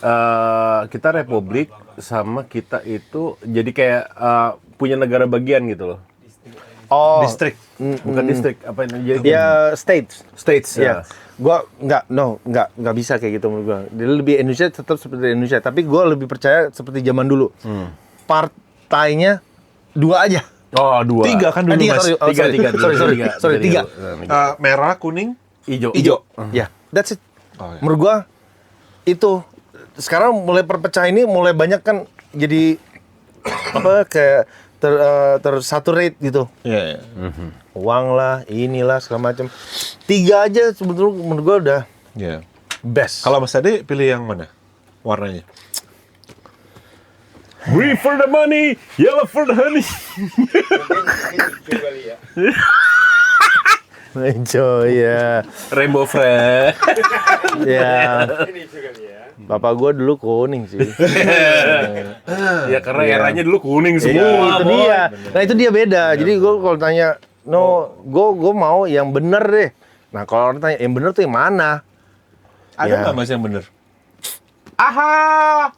kita republik sama kita itu jadi kayak punya negara bagian gitu loh. Oh, Distrik. Bukan distrik, apa ini? Jadi ya states. states Ya, gua nggak bisa kayak gitu menurut gua. Dia lebih Indonesia tetap seperti Indonesia, tapi gua lebih percaya seperti zaman dulu. Partainya 2 aja. Oh, 2. 3 kan dulu, Tiga, Mas. sorry. Oh, sorry, tiga. Merah, kuning, Hijau. Ya, that's it. Oh, ya. Menurut gua itu sekarang mulai perpecahan ini mulai banyak kan jadi apa kayak tersaturate gitu. Iya. Uang lah, inilah segala macam. 3 aja sebetulnya menurut gua udah Iya. best. Kalau Mas Ade pilih yang mana? Warnanya? Green for the money, yellow for the honey. Enjoy ya. Rainbow Friend. Ya. Bapak gua dulu kuning sih. Ya karena eranya dulu kuning Iya, semua. itu Boy. dia. Nah, itu dia beda. Jadi gua kalau tanya, gua mau yang bener deh. Nah, kalau orang tanya yang bener tuh yang mana? Ada Ya. nggak Mas yang bener? Aha.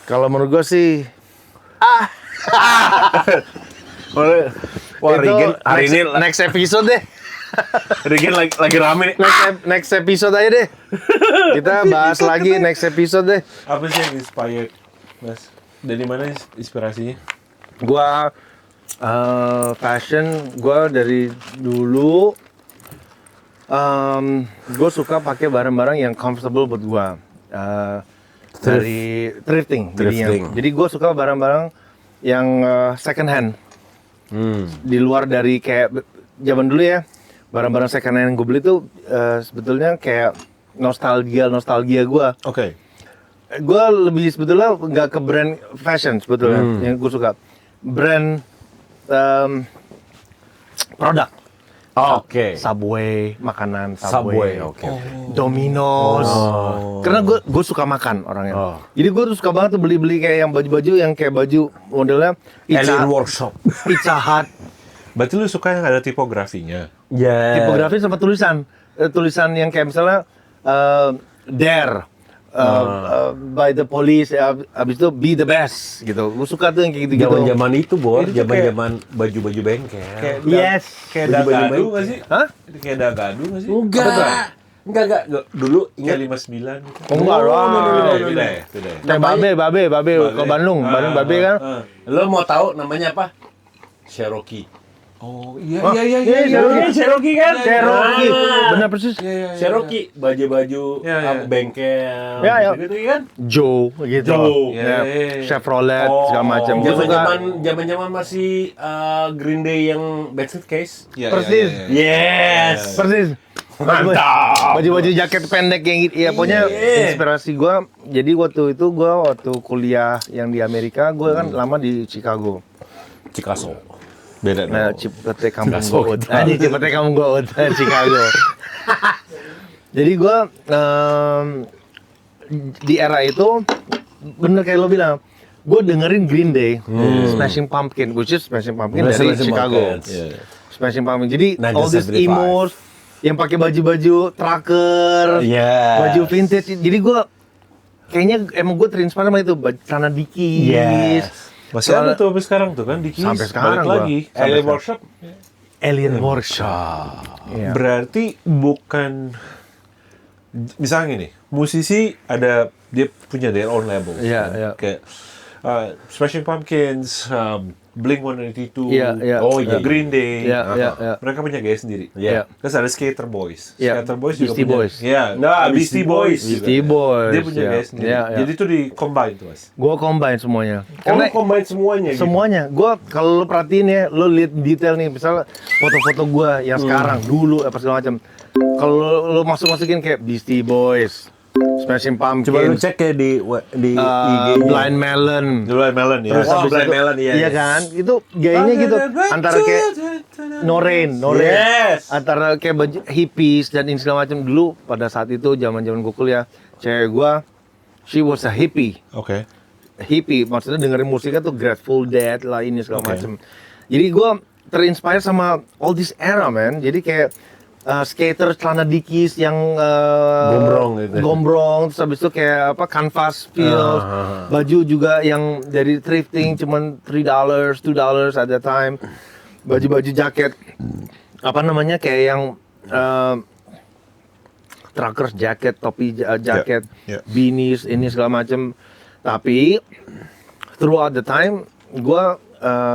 Kalau menurut gua sih Wah, itu Regen hari ini next episode deh. Regen lagi rame nih. Next episode aja deh. Kita bahas lagi next episode deh. Apa sih yang inspired, Mas? Dari mana inspirasinya? Gua fashion gua dari dulu gue suka pakai barang-barang yang comfortable buat gua. Dari thrifting jadinya. Thrifting. Jadi gue suka barang-barang yang second hand. Di luar dari kayak zaman dulu ya, barang-barang second hand yang gue beli tuh sebetulnya kayak nostalgia gue. Oke. Gue lebih sebetulnya nggak ke brand fashion sebetulnya yang gue suka. Brand produk. Oke. Subway, makanan Subway, Subway, oke. Domino's. Karena gue suka makan orangnya. Jadi gue tuh suka banget tuh beli-beli kayak yang baju-baju yang kayak baju modelnya Alien Workshop. Pizza Hut. Berarti lu suka yang ada tipografinya? Ya. Tipografi sama tulisan. Tulisan yang kayak misalnya dare by the police, abis itu be the best gitu. Gue suka tuh yang kayak gitu-gitu. Zaman-zaman itu, Bor. Itu tuh Zaman-zaman baju-baju bengkel. Yes. Kayak Baju-baju dagadu baik. nggak sih? Hah? Itu kayak dagadu nggak sih? Enggak. Dulu Kayak ingat 59 gitu. Oh, enggak lah. Beda ya? Beda ya? Kayak babe ke Bandung babe kan. Lo mau tahu namanya apa? Cherokee. Oh, iya. Cherokee kan? Cherokee. Benar persis. Cherokee, baju-baju Iya. bengkel. Ya, ya. Gitu kan? Joe gitu. Joe. Ya, Iya. Chevrolet segala macam. Gua suka. Zaman-zaman masih Green Day yang Backstreet Case. Iya, Persis. Yes. Persis. Mantap. Baju-baju jaket pendek yang gitu. Ya pokoknya inspirasi gua. Jadi waktu itu gua kuliah yang di Amerika, gua kan lama di Chicago. Chicago. Beda Nah, dong. Cipete kampung gua. Ini Cipete kampung gua Chicago. Jadi gua di era itu bener kayak lo bilang, gue dengerin Green Day, Smashing Pumpkin, which is Smashing Pumpkin dari Smashing Chicago. Pumpkins. Smashing Pumpkin. Jadi all these 1975. emos yang pakai baju-baju trucker, Yes. baju vintage. Jadi gue kayaknya emang gue terinspirasi sama itu, celana Dickies. Yes. Masih ada tuh sampai sekarang tuh kan Dickies. Sampai sekarang balik gua. lagi. Sampai Alien sekarang. Workshop. Alien Workshop. Iya. Berarti bukan misalnya gini, musisi ada dia punya their own label. Iya, kan? iya. Kayak Smashing Pumpkins, Blink-182, Iya, iya. Oh, iya. Green Day. Iya, iya, iya. Mereka punya gaya sendiri. Iya. Terus ada Skater Boys. Iya. Skater Boys juga Beastie punya. Boys. Iya, nah, Beastie Boys. Beastie juga. Boys, Dia punya iya. gaya sendiri. Iya, iya. Jadi itu di combine tuh, Mas. Gue combine semuanya. Karena combine semuanya gitu. Semuanya. Gue kalau lo perhatiin ya, lo lihat detail nih, misalnya foto-foto gue yang sekarang, dulu apa segala macam. Kalau lo masuk-masukin kayak Beastie Boys, Smashing Pumpkins, Coba lu cek ya di IG-nya. Blind Melon. Julian Melon ya. Terus Oh, habis Blind itu- Melon, iya, Iya iya. kan? Itu gayanya gitu antara kayak No Rain. Yes. Antara kayak baju hippies dan ini segala macam. Dulu pada saat itu zaman-zaman gue kuliah, cewek gue, she was a hippie. Oke. Hippie, maksudnya dengerin musiknya tuh Grateful Dead lah ini segala Oke. macam. Jadi gue terinspire sama all this era, man. Jadi kayak skater celana Dickies yang Gombrong gitu. gombrong, terus habis itu kayak apa canvas feels, baju juga yang dari thrifting cuman $3, $2 at that time, baju-baju jaket apa namanya kayak yang truckers jacket, topi jaket, Yeah. beanies ini segala macam. Tapi throughout the time gue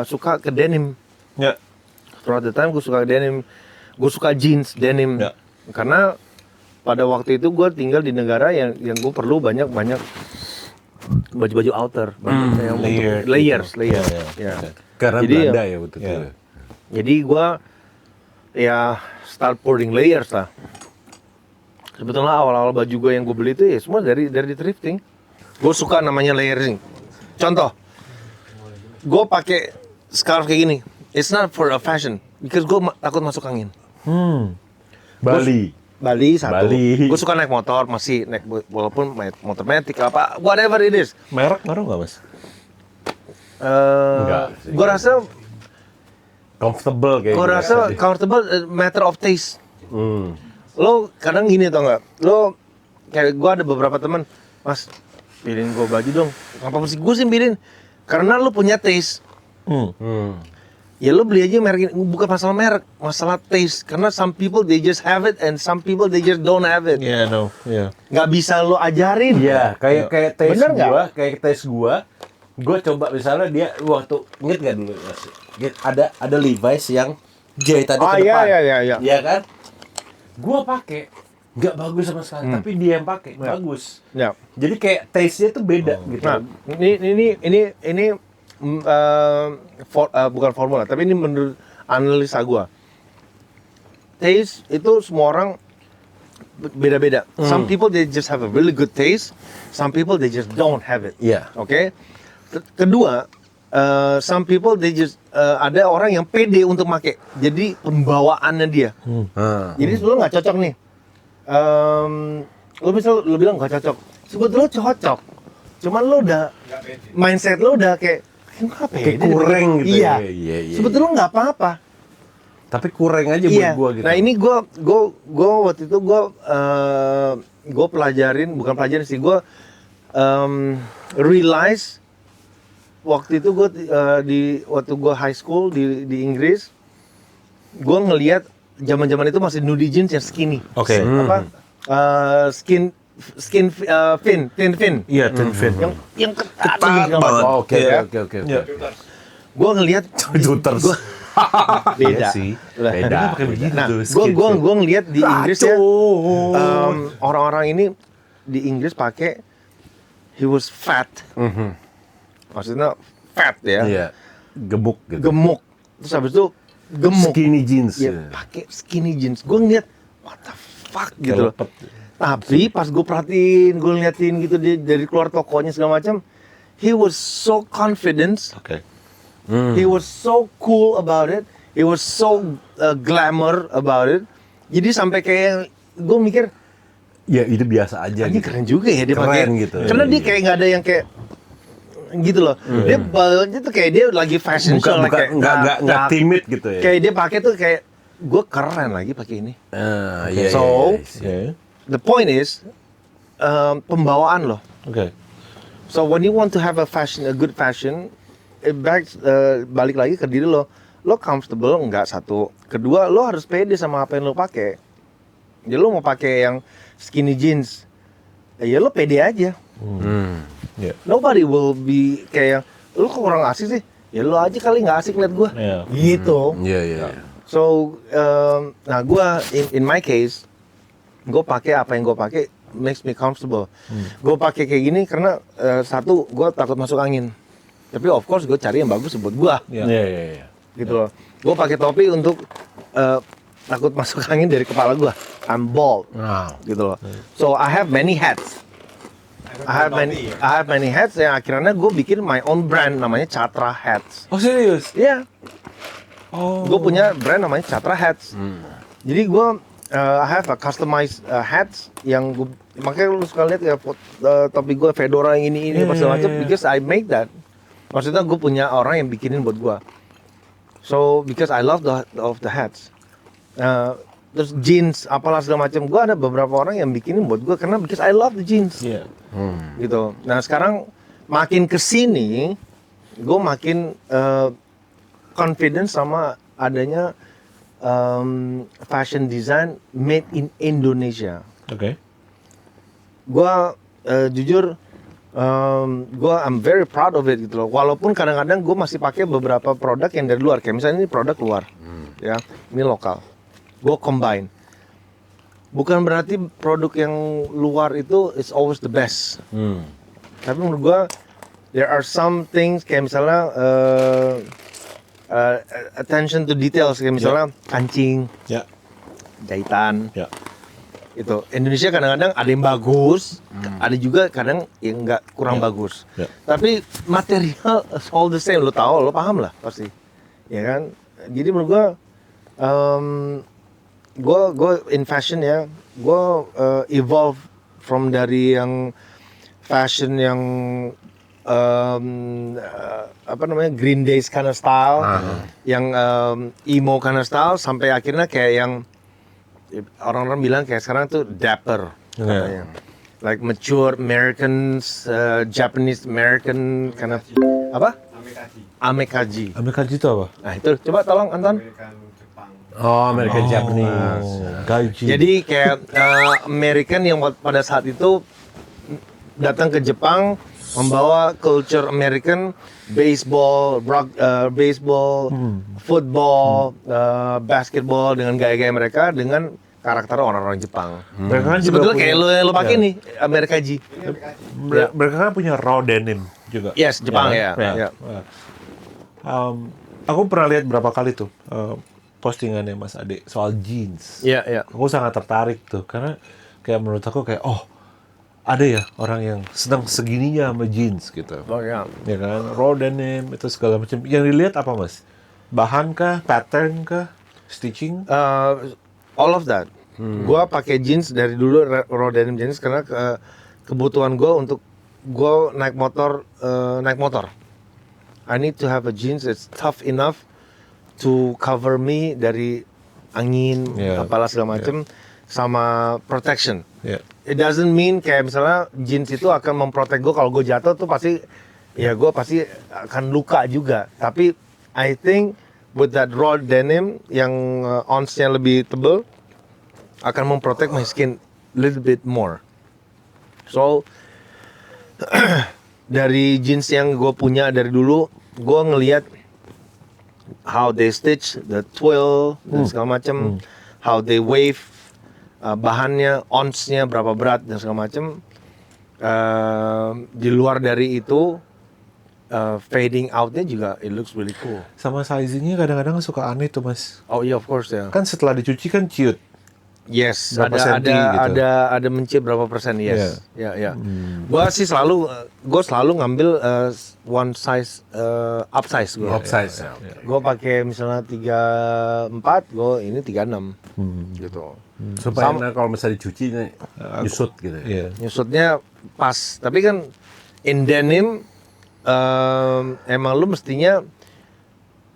suka ke denim. Ya. Throughout the time gue suka denim, gue suka jeans denim, Ya. karena pada waktu itu gue tinggal di negara yang gue perlu banyak baju-baju outer, yang untuk Layered layers. Ya, Ya. Karena Jadi Belanda ya waktu itu. Iya. Jadi gue ya start pouring layers lah. Sebetulnya awal-awal baju gue yang gue beli itu ya semua dari thrifting. Gue suka namanya layering. Contoh, gue pakai scarf kayak gini. It's not for a fashion, because gue takut masuk angin. Bali. Bali satu. Bali. Gue suka naik motor, masih naik walaupun motor matic apa, whatever it is. Merek ngaruh nggak, Mas? Enggak sih. Gue rasa, Comfortable kayak gue gitu. rasa comfortable, matter of taste. Hmm. Lo kadang gini tau nggak? Lo kayak gue ada beberapa teman, Mas, pilihin gue baju dong. Apa sih gue sih pilihin? Karena lo punya taste. Hmm. Ya lo beli aja merek ini, bukan masalah merek, masalah taste. Karena some people they just have it and some people they just don't have it. Iya, no. Iya. Nggak bisa lo ajarin. Iya, kayak tes Bener nggak? gua coba misalnya dia waktu inget nggak dulu Mas? Ada Levi's yang jahitannya Oh, ke depan. iya. Iya kan? Gua pakai nggak bagus sama sekali, tapi dia yang pakai bagus. Ya. Jadi kayak taste-nya tuh beda gitu. Nah, ini bukan formula, tapi ini menurut analisa gua. Taste itu semua orang beda-beda. Some people they just have a really good taste, some people they just don't have it. Iya. Oke. Kedua, some people they just ada orang yang pede untuk make. Jadi pembawaannya dia. Ah. Jadi lu nggak cocok nih. Lu bilang nggak cocok. Sebetulnya cocok. Cuman lu udah mindset lu udah kayak Kayak kurang gitu. Iya. Iya. Sebetulnya nggak apa-apa. Tapi kurang aja buat Iya. gua gitu. Nah ini gua waktu itu gua pelajarin, bukan pelajarin sih, gua realize waktu itu gua waktu gua high school di Inggris, gua ngelihat zaman-zaman itu masih nudie jeans yang skinny. Oke. Apa? Skin fin. Iya, thin fin. Yang ketat banget. Oh, oke. Ya. Oke. Iya. Gua ngelihat Juters. beda. Iya sih. Beda. Pakai begitu Nah, tuh. gua ngelihat di Inggris ya, Aduh. orang-orang ini di Inggris pakai he was fat. Maksudnya fat ya, Iya. Gemuk gitu. gemuk. Terus habis itu gemuk. Skinny jeans. Ya, pakai skinny jeans. Gue ngeliat, what the fuck gitu loh. Kelepet. Tapi pas gue perhatiin, gue ngeliatin gitu dari keluar tokonya segala macam, he was so confident, Oke. he was so cool about it, he was so glamour about it. Jadi sampai kayak gue mikir, Ya itu biasa aja ini gitu. keren juga ya dia Keren pakai. gitu. Karena dia Iya. kayak nggak ada yang kayak gitu loh. Dia bajunya tuh kayak dia lagi fashion show, like kayak nggak timid gitu ya. Kayak dia pakai tuh kayak gue keren lagi pakai ini. Iya, So, Okay. the point is pembawaan loh. Okay. So when you want to have a good fashion, balik lagi ke diri lo comfortable nggak satu, kedua lo harus pede sama apa yang lo pakai. Jadi lo mau pakai yang skinny jeans, ya lo pede aja. Yeah. Nobody will be kayak lo kok kurang asik sih, ya lo aja kali nggak asik liat gue, Yeah. gitu. Iya. So, nah gue in my case, gue pakai apa yang gue pakai makes me comfortable. Gue pakai kayak gini karena satu, gue takut masuk angin. Tapi of course gue cari yang bagus buat gue, Iya. gitu loh. Gue pakai topi untuk takut masuk angin dari kepala gue. I'm bald, gitu loh. So I have many hats. I have many hats yang akhirnya gue bikin my own brand namanya Catra Hats. Oh serius? Iya. Oh. Gue punya brand namanya Catra Hats. Jadi gue I have a customized hats yang gue makanya lu suka lihat ya topi gue fedora yang ini apa segala macam because I make that. Maksudnya gue punya orang yang bikinin buat gue. So because I love the hats. Terus jeans apalah segala macam, gue ada beberapa orang yang bikinin buat gue karena because I love the jeans. Yeah. Gitu. Nah sekarang makin kesini gue makin confidence sama adanya fashion design made in Indonesia. Okay. Gue jujur I'm very proud of it gitu loh. Walaupun kadang-kadang gue masih pakai beberapa produk yang dari luar, kayak misalnya ini produk luar, ya ini lokal. Gue combine. Bukan berarti produk yang luar itu is always the best. Tapi menurut gue there are some things kayak misalnya attention to details kayak misalnya kancing, Ya. jahitan. Ya. Itu Indonesia kadang-kadang ada yang bagus, ada juga kadang yang nggak kurang bagus. Ya. Tapi material all the same, lo tahu, lo paham lah pasti, ya kan? Jadi menurut gue in fashion ya, gue evolve from dari yang fashion yang apa namanya Green Days kind of style, yang emo kind of style, sampai akhirnya kayak yang orang-orang bilang kayak sekarang tuh dapper, katanya. Like mature Americans, Japanese American kind of apa? Amekaji. Amekaji itu apa? Nah itu coba tolong Anton. Oh, American Japanese. Gaiji. Jadi kayak American yang pada saat itu datang ke Jepang membawa culture American, baseball, football, basketball dengan gaya-gaya mereka dengan karakter orang-orang Jepang. Mereka kan juga Sebetulnya punya- kayak lo pakai nih Amerikaji. Mereka kan punya raw denim juga. Yes, Jepang ya. Ya. Aku pernah lihat berapa kali tuh postingannya Mas Ade soal jeans. Iya, iya. Aku sangat tertarik tuh karena kayak menurut aku kayak ada ya orang yang sedang segininya sama jeans gitu. Oh ya. Ya kan, raw denim itu segala macam. Yang dilihat apa Mas? Bahan kah, pattern kah, stitching? All of that. Gua pakai jeans dari dulu raw denim jeans karena kebutuhan gua untuk gua naik motor. I need to have a jeans that's tough enough to cover me dari angin, apalah segala macam, sama protection. Ya. It doesn't mean kayak misalnya jeans itu akan memprotek gue kalau gue jatuh tuh pasti ya gue pasti akan luka juga. Tapi I think with that raw denim yang ounce-nya lebih tebal akan memprotek my skin little bit more. So dari jeans yang gue punya dari dulu, gue ngelihat how they stitch, the twill dan segala macam, how they wave, bahannya, ounce-nya berapa berat dan segala macam. Di luar dari itu, fading out-nya juga it looks really cool. Sama sizingnya kadang-kadang suka aneh tuh Mas. Oh iya, of course ya. Kan setelah dicuci kan ciut. Yes, Berapa ada senti gitu? ada mencip berapa persen, yes. Ya. Gua sih gue selalu ngambil one size upsize gue. Upsize. Gue pakai misalnya 34, gue ini 36. Gitu. Supaya kalau misalnya dicuci nyusut gitu ya. Iya. Nyusutnya pas, tapi kan in denim emang lu mestinya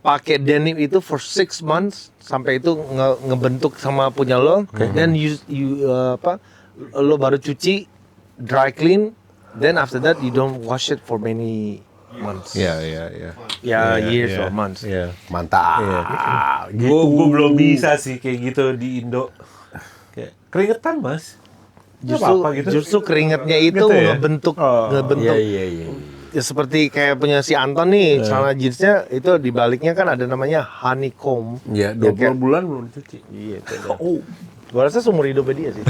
pakai denim itu for 6 months sampai itu ngebentuk sama punya lo, then lo baru cuci, dry clean, then after that you don't wash it for many months. Ya. Years or months. Iya. Mantap. Gue belum bisa sih kayak gitu di Indo. Kayak keringetan mas. Justru keringatnya itu Gitu ya? ngebentuk Iya. ya seperti kayak punya si Anton nih, celana jeansnya itu di baliknya kan ada namanya honeycomb. Iya, Ya, 20 bulan belum cuci. Iya, itu. Gua rasa seumur hidupnya dia sih.